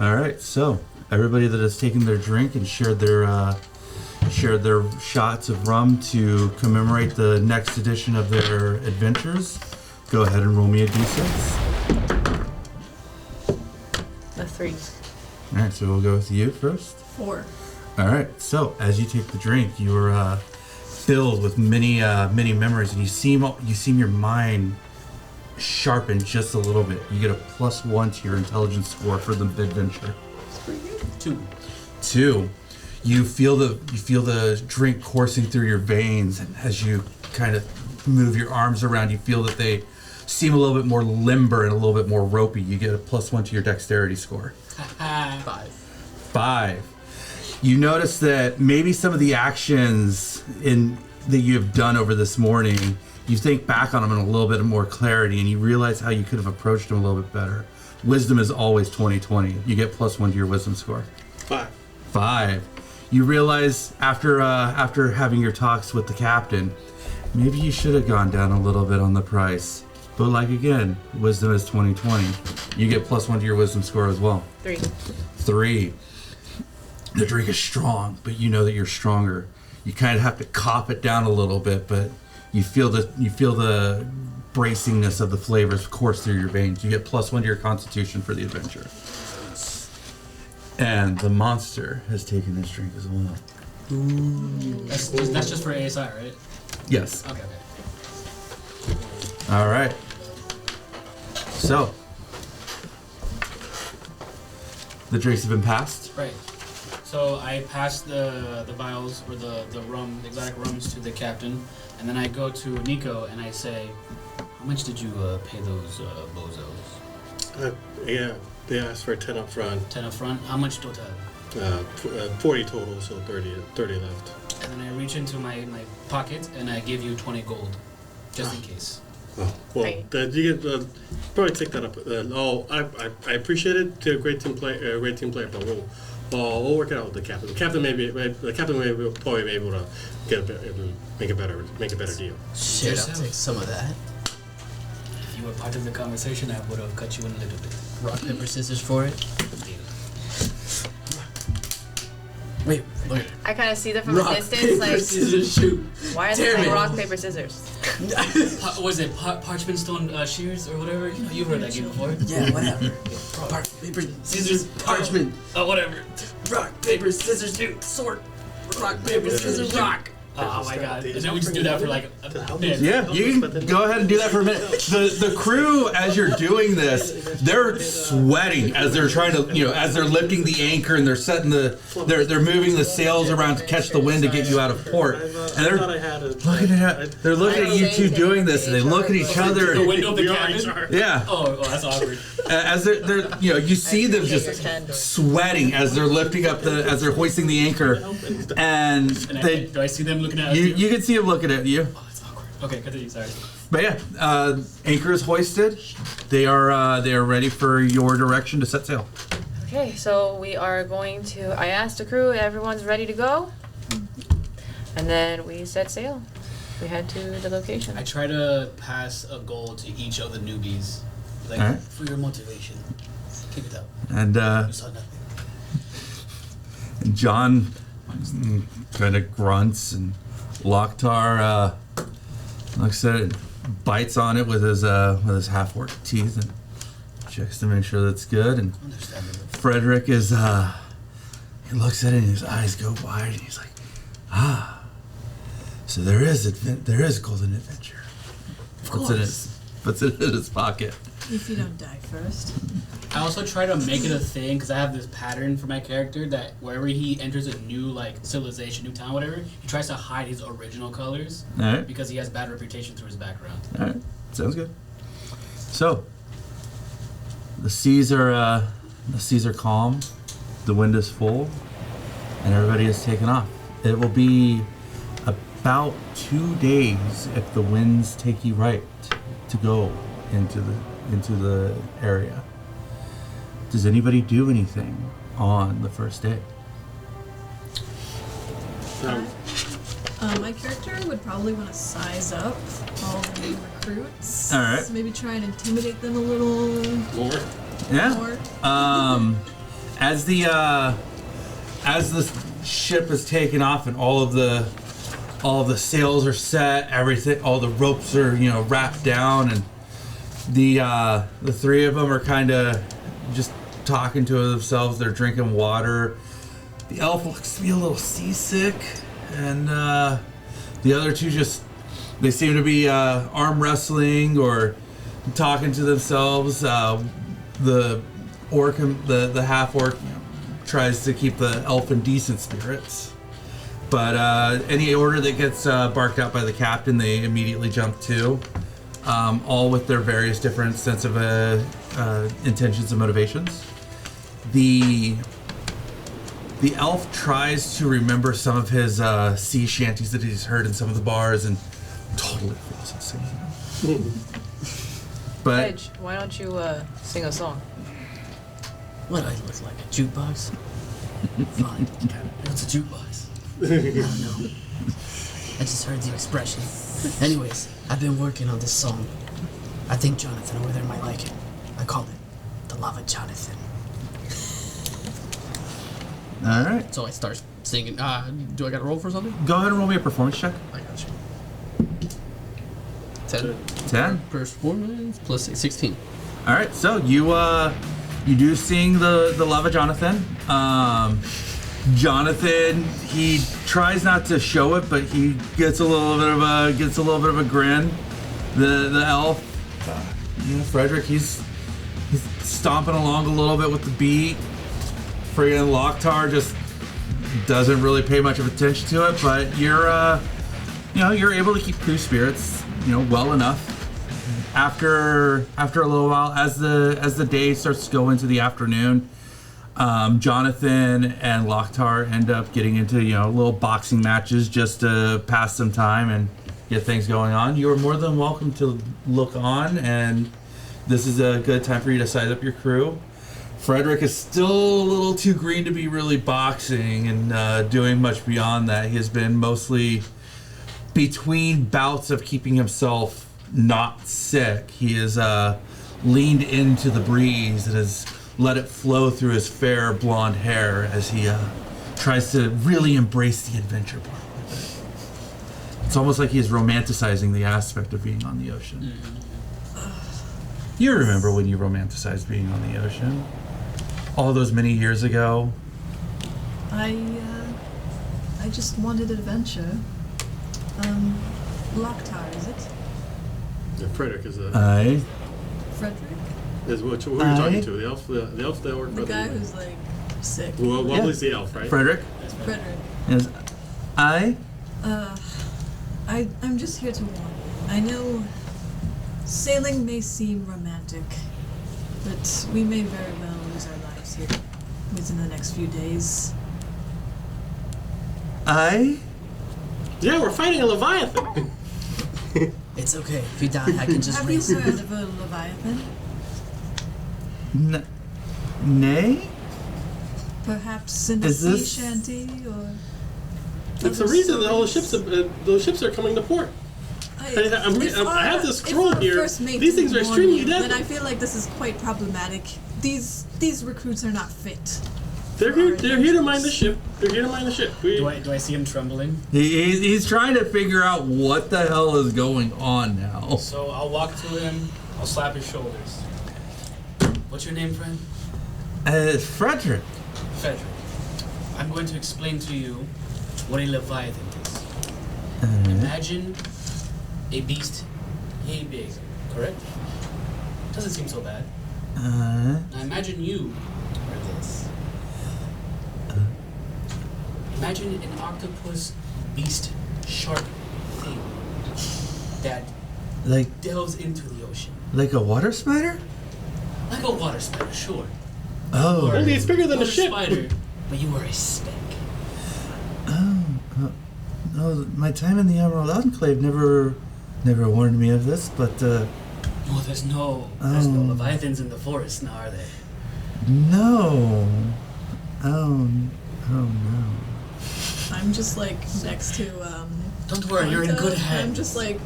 All right, so everybody that has taken their drink and shared their shots of rum to commemorate the next edition of their adventures, go ahead and roll me a d6. A 3. All right, so we'll go with you first. 4. All right, so as you take the drink, you are filled with many memories, and you seem your mind sharpen just a little bit. You get a +1 to your intelligence score for the adventure. 2. You feel the drink coursing through your veins, and as you kind of move your arms around, you feel that they seem a little bit more limber and a little bit more ropey. You get a +1 to your dexterity score. 5. You notice that maybe some of the actions that you have done over this morning, you think back on them in a little bit more clarity, and you realize how you could have approached them a little bit better. Wisdom is always 20/20. You get +1 to your wisdom score. 5. You realize after having your talks with the captain, maybe you should have gone down a little bit on the price. But like again, wisdom is 20/20. You get +1 to your wisdom score as well. 3. The drink is strong, but you know that you're stronger. You kind of have to cop it down a little bit, but you feel the bracingness of the flavors course through your veins. You get +1 to your constitution for the adventure. And the monster has taken his drink as well. That's just for ASI, right? Yes. Okay. All right. So, the drinks have been passed. Right. So I pass the vials or the exotic rums to the captain, and then I go to Nico and I say, "How much did you pay those bozos?" Yeah, they asked for 10 up front. 10 up front. How much total? 40 total, so 30 left. And then I reach into my pocket and I give you 20 gold, just in case. Oh, well, Right. You can probably take that up. I appreciate it. You're a great team player, but we'll work it out with the captain. The captain may probably be able to make a better deal. Shit, I'll take some of that. If you were part of the conversation, I would have cut you in a little bit. Rock, paper, scissors for it. Wait. I kind of see them from Rock, a distance, paper, like, scissors, shoot. why are they Damn playing it. rock, paper, scissors? Was it parchment stone shears or whatever? You've heard that game before. Yeah, whatever. Rock, paper, scissors, parchment. Oh, whatever. Rock, paper, scissors, shoot. Sword. Rock, paper, scissors, rock. Oh my god. And then we just do that for like a minute. Yeah, you can go ahead and do that for a minute. The crew, as you're doing this, they're sweating as they're trying to, as they're lifting the anchor and they're setting they're moving the sails around to catch the wind to get you out of port. And they're looking at you two doing this, and they look at each other. The window of the cabin? Yeah. Oh, that's awkward. As they're you see them just sweating as they're lifting up as they're hoisting the anchor, and Do I see them looking at us? you can see them looking at you. Oh, that's awkward. Okay, continue. Sorry. But yeah, anchor is hoisted. They are ready for your direction to set sail. Okay, so we are going to. I asked the crew, everyone's ready to go, and then we set sail. We head to the location. I try to pass a goal to each of the newbies, like Alright. for your motivation. Keep it up. And You saw nothing. John kind of grunts, and Loktar looks at it, and bites on it with his half-orc teeth, and checks to make sure that's good. And Understandable. Hrodric is he looks at it and his eyes go wide, and he's like, so there is golden adventure. Of course. Puts it in his pocket. If you don't die first. I also try to make it a thing because I have this pattern for my character that wherever he enters a new civilization, new town, whatever, he tries to hide his original colors All right. because he has bad reputation through his background. All right. Sounds good. So the seas are calm, the wind is full, and everybody is taken off. It will be about 2 days if the winds take you right to go into the area. Does anybody do anything on the first day? My character would probably want to size up all the new recruits. All right. So maybe try and intimidate them a little Yeah. more. as the ship is taking off and all of the sails are set, everything, all the ropes are wrapped down, and the three of them are kind of just talking to themselves. They're drinking water. The elf looks to be a little seasick, and the other two they seem to be arm wrestling or talking to themselves. The orc, the half orc, tries to keep the elf in decent spirits. But any order that gets barked out by the captain, they immediately jump to, all with their various different sense of intentions and motivations. The elf tries to remember some of his sea shanties that he's heard in some of the bars and totally fails at singing them. But Edge, why don't you sing a song? What do I look like? A jukebox? Fine. What's a jukebox? I don't know. I just heard the expression. Anyways, I've been working on this song. I think Jonathan over there might like it. I call it The Lava Jonathan. all right, So I start singing. Do I got to roll for something? go ahead and roll me a performance check. I got you. 10. 10. Performance plus 16. All right, so you do sing the Lava Jonathan. Jonathan, he tries not to show it, but he gets a little bit of a grin. The elf, Hrodric, he's stomping along a little bit with the beat. Friggin' Locktar just doesn't really pay much of attention to it, but you're able to keep crew spirits, well enough. After a little while, as the day starts to go into the afternoon, Jonathan and Locktar end up getting into little boxing matches just to pass some time and get things going on. You are more than welcome to look on, and this is a good time for you to size up your crew. Hrodric is still a little too green to be really boxing and doing much beyond that. He has been mostly between bouts of keeping himself not sick. He has leaned into the breeze and has let it flow through his fair blonde hair as he tries to really embrace the adventure part of it. It's almost like he's romanticizing the aspect of being on the ocean. You remember when you romanticized being on the ocean? All those many years ago? I just wanted adventure. Locktar, is it? Yeah, Frederick is Aye. Frederick? is who are you talking to? The elf, the elf that worked The for guy who's like sick. Well, Yeah. Wobbly's the elf, right? Hrodric Frederick. is aye. I'm just here to warn you. I know sailing may seem romantic, but we may very well lose our lives here within the next few days. Aye. Yeah, we're fighting a leviathan. It's okay. If you die, I can just Have you raise you. heard of a leviathan? Nay? Perhaps in a Is sea this- shanty or. It's the other reason that all the stories? ships, those ships are coming to port. I have this if scroll our here. first mate These things didn't are warn extremely you, deadly. Then I feel like this is quite problematic. These recruits are not fit. They're here. They're here to mind the ship. They're here to mind the ship. Do I see him trembling? He's trying to figure out what the hell is going on now. So I'll walk to him. I'll slap his shoulders. What's your name, friend? Hrodric. Frederick. I'm going to explain to you what a leviathan is. Imagine a beast yay big, correct? Doesn't seem so bad. Now imagine you are this. Imagine an octopus beast shark thing that like delves into the ocean. like a water spider? Like a water spider, sure. Oh. Only it's bigger than Or a ship. spider, but you are a speck. No, my time in the Emerald Enclave never warned me of this, but Oh, there's no leviathans in the forest now, are there? no. Oh no. I'm just like next to Don't worry, you're in Ponta. good hands. I'm just like,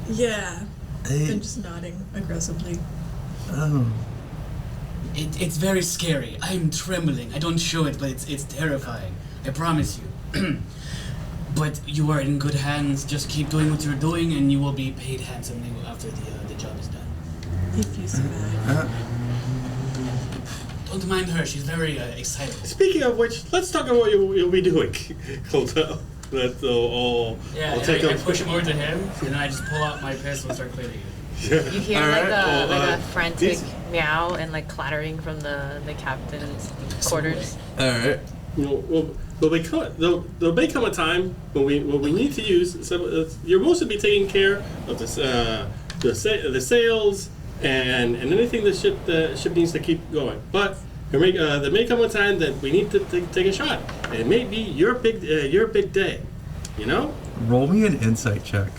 yeah. Hey, I'm just nodding aggressively. oh. It's very scary. I'm trembling. I don't show it, but it's terrifying. I promise you. But you are in good hands. Just keep doing what you're doing, and you will be paid handsomely after the job is done. If you survive. Don't mind her. She's very excited. Speaking of which, let's talk about what you'll be doing. Hotel. That's all. Yeah, I'll and take I up. push him over to him, and then I just pull out my pistol and start clearing it. You hear All like right, a frantic these- meow and like clattering from the captain's quarters. All right. There'll may come a time when we need to use some. You're supposed to be taking care of this, the sails and anything the ship needs to keep going. But there may come a time that we need to take a shot, and it may be your big day. You know. Roll me an insight check.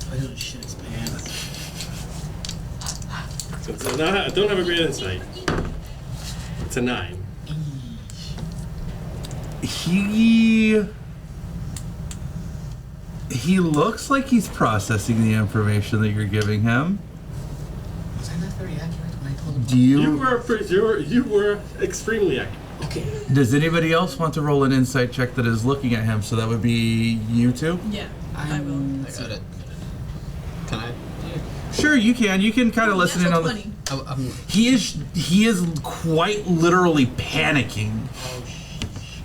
I don't shit his pants. So I don't have a great insight. It's a 9. He looks like he's processing the information that you're giving him. Was I not very accurate when I told him? Do You were extremely accurate. Okay. Does anybody else want to roll an insight check that is looking at him? So that would be you two. Yeah, I will. I got it. Can I? Sure, you can. You can kind of listen in Natural on the. 20. He is quite literally panicking.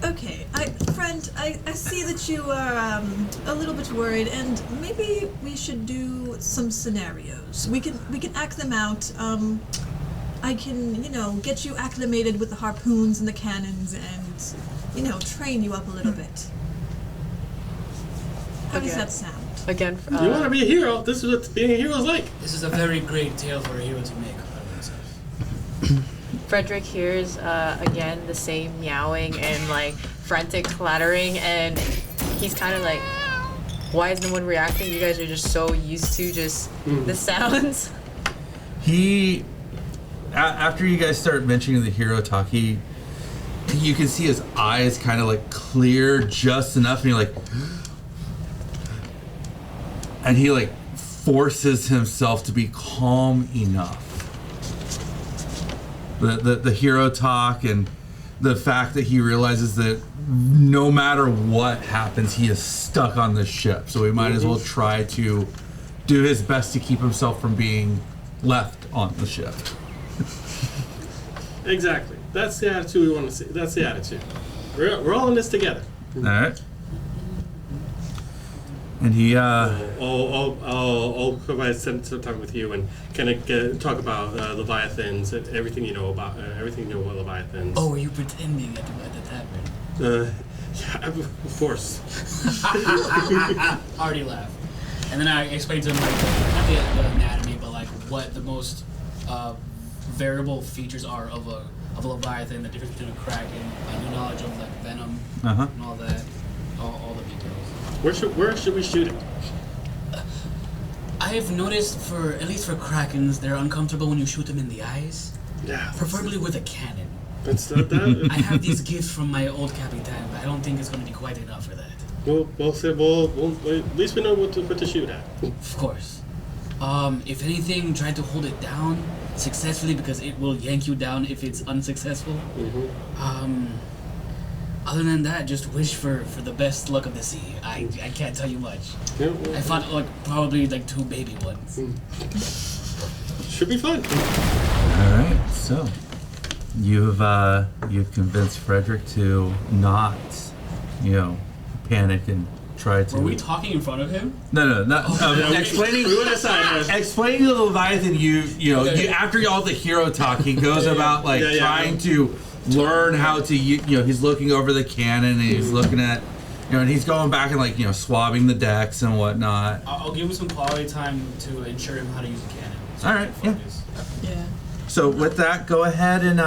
Okay, friend, I see that you are a little bit worried, and maybe we should do some scenarios. We can act them out. I can, get you acclimated with the harpoons and the cannons, and train you up a little bit. How does Okay. that sound? Again, You want to be a hero. This is what being a hero is like. This is a very great tale for a hero to make of himself. Frederick hears again the same meowing and like frantic clattering, and he's kind of like, why is no one reacting? You guys are just so used to just the sounds. He, after you guys start mentioning the hero talk, you can see his eyes kind of like clear just enough, and you're like, and he like forces himself to be calm enough. The hero talk and the fact that he realizes that no matter what happens, he is stuck on the ship. So he might as well try to do his best to keep himself from being left on the ship. Exactly. That's the attitude we want to see. That's the attitude. We're all in this together. All right. And he, I'll provide some time with you and kind of talk about Leviathans and everything you know about Leviathans. Oh, were you pretending at the tavern? Yeah, of course. Already laughed. And then I explained to him like not the anatomy, but like what the most variable features are of a Leviathan, the difference between a kraken, new knowledge of like venom and all that, all the details. Where should we shoot it? I have noticed at least for krakens, they're uncomfortable when you shoot them in the eyes, Yeah. preferably with a cannon. That's that. I have these gifts from my old Capitan, but I don't think it's going to be quite enough for that. We'll at least we know what to shoot at. Of course. If anything, try to hold it down successfully because it will yank you down if it's unsuccessful. Other than that, just wish for the best luck of the sea. I can't tell you much. Yeah, I fought probably 2 baby ones. should be fun. all right. So you've convinced Frederick to not, panic and try to. Were we talking in front of him? No. Explaining. We went aside. Explaining to the Leviathan, after all the hero talk, he goes about trying to learn how to, he's looking over the cannon and he's looking at, and he's going back and swabbing the decks and whatnot. I'll give him some quality time to ensure him how to use a cannon. So All right, yeah. Yeah. So with that, go ahead and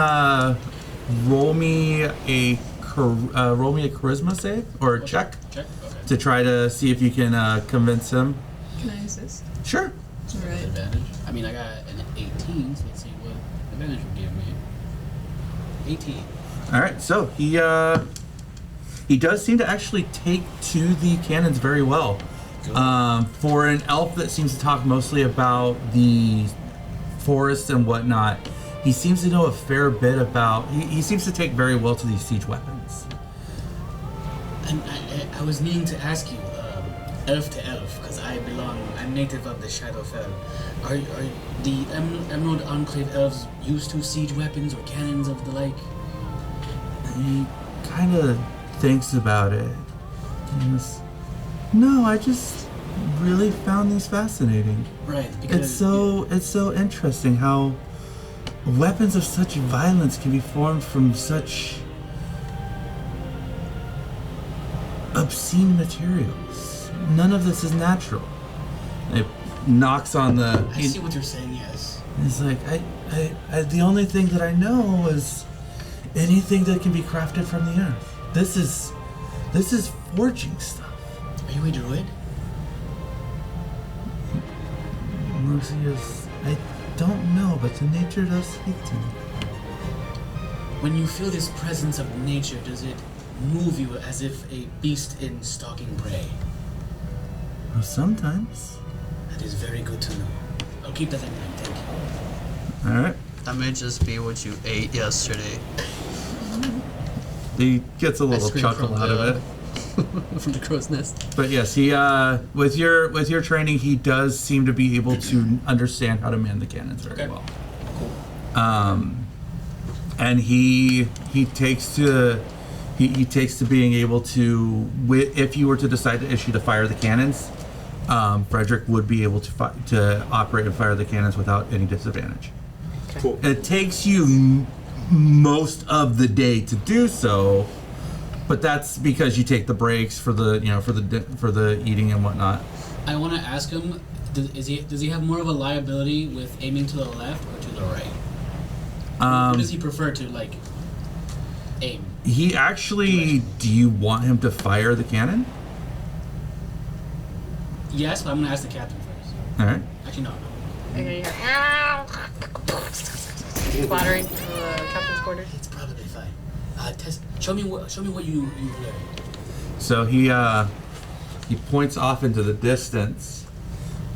roll me a charisma save or check Check? Okay. to try to see if you can convince him. Can I assist? Sure. All right. Advantage. I mean, I got an 18, so let's see what advantage would give me. 18. All right. So he does seem to actually take to the cannons very well. For an elf that seems to talk mostly about the forest and whatnot, he seems to know a fair bit about. He seems to take very well to these siege weapons. And I was meaning to ask you, elf to elf, because I'm native of the Shadowfell. Are the Emerald Enclave elves used to siege weapons or cannons of the like? He kind of thinks about it. No, I just really found these fascinating. Right, because It's so interesting how weapons of such violence can be formed from such obscene materials. None of this is natural. It knocks on the. I see what you're saying. Yes. It's like I the only thing that I know is anything that can be crafted from the earth. This is forging stuff. Are you a druid? Lucius, I don't know, but the nature does speak to me. When you feel this presence of nature, does it move you as if a beast in stalking prey? Well, sometimes. That is very good to know. I'll keep that in mind. Thank you. All right. That may just be what you ate yesterday. He gets a little Ice cream chuckle from out of the- it. From the crow's nest. But yes, he with your training, he does seem to be able to understand how to man the cannons very Okay. well. Cool. And he takes to being able to, if you were to decide to issue to fire the cannons, Hrodric would be able to operate and fire the cannons without any disadvantage. Cool. It takes you most of the day to do so, but that's because you take the breaks for the for the eating and whatnot. I want to ask him: does he have more of a liability with aiming to the left or to the right? Or does he prefer to aim? He actually. Do you want him to fire the cannon? Yes, but I'm gonna ask the captain first. All right. Actually, no. Okay, you hear clattering from the captain's quarters. It's probably fine. Test. Show me what you learned. So he points off into the distance,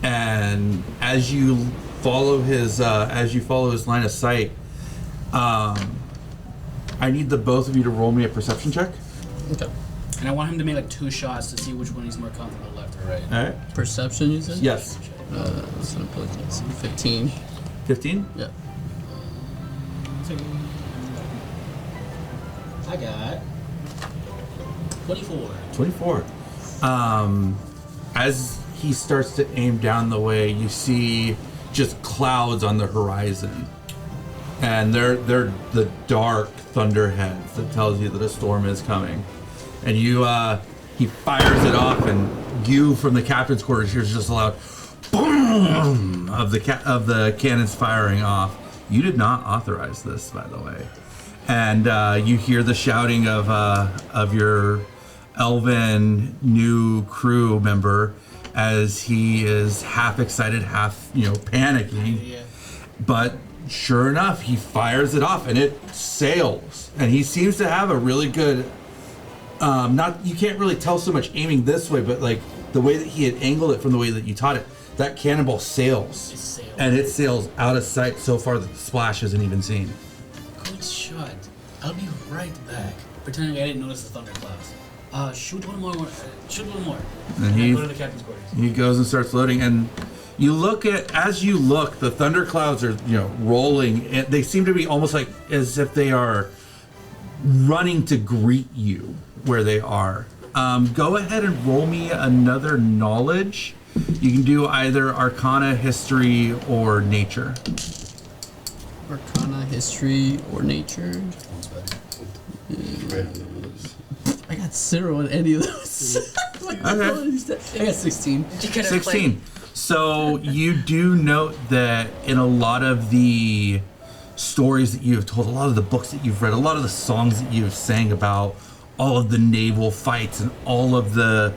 and as you follow his line of sight, I need the both of you to roll me a perception check. Okay. And I want him to make 2 shots to see which one he's more comfortable, left or right. All right. Perception, you said? Yes. So I'm putting 15. 15. Yeah. I got 24. 24. As he starts to aim down the way, you see just clouds on the horizon, and they're the dark thunderheads that tells you that a storm is coming. And he fires it off, and you from the captain's quarters hears just a loud boom of the cannons firing off. You did not authorize this, by the way. And you hear the shouting of your elven new crew member as he is half excited, half panicking. Yeah. But sure enough, he fires it off and it sails. And he seems to have a really good, you can't really tell so much aiming this way, but the way that he had angled it from the way that you taught it, that cannonball sails. It sails. And it sails out of sight so far that the splash isn't even seen. Good shot. I'll be right back. Pretending I didn't notice the thunderclouds. Shoot one more. Shoot one more. And I he go to the captain's quarters. he goes and starts loading, and you look as you look, the thunderclouds are rolling. And they seem to be almost like as if they are running to greet you where they are. Go ahead and roll me another knowledge. You can do either Arcana, History, or Nature. Arcana, history, or nature. I got 0 on any of those. Okay. I got 16. You could have 16. So you do note that in a lot of the stories that you have told, a lot of the books that you've read, a lot of the songs that you have sang about all of the naval fights and all of the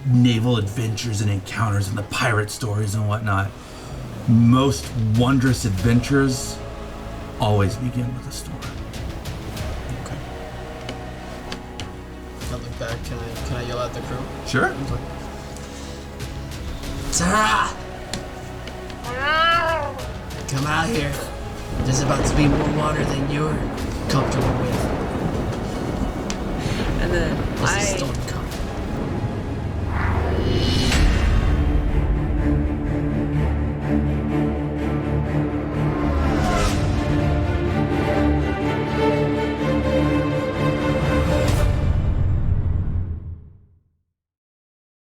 naval adventures and encounters and the pirate stories and whatnot, most wondrous adventures always begin with a storm. Okay. I look back. Can I yell at the crew? Sure. Sarah! come out here. There's about to be more water than you're comfortable with. And then This is storm